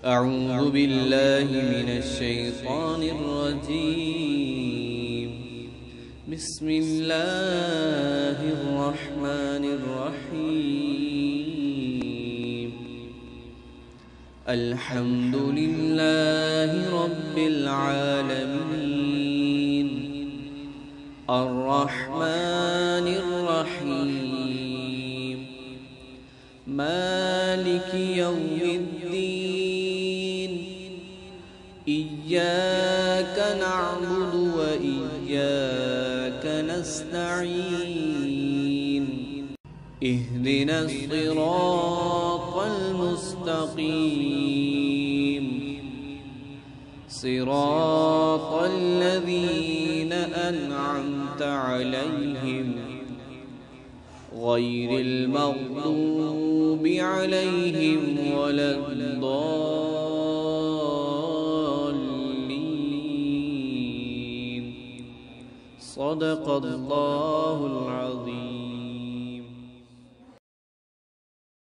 أعوذ بالله من الشيطان الرجيم. بسم الله الرحمن الرحيم. الحمد لله رب العالمين، الرحمن الرحيم، مالك يوم الدين، إياك نعبد وإياك نستعين، اهدنا الصراط المستقيم، صراط الذين أنعمت عليهم غير المغضوب عليهم ولا الضالين. صدق الله العظيم.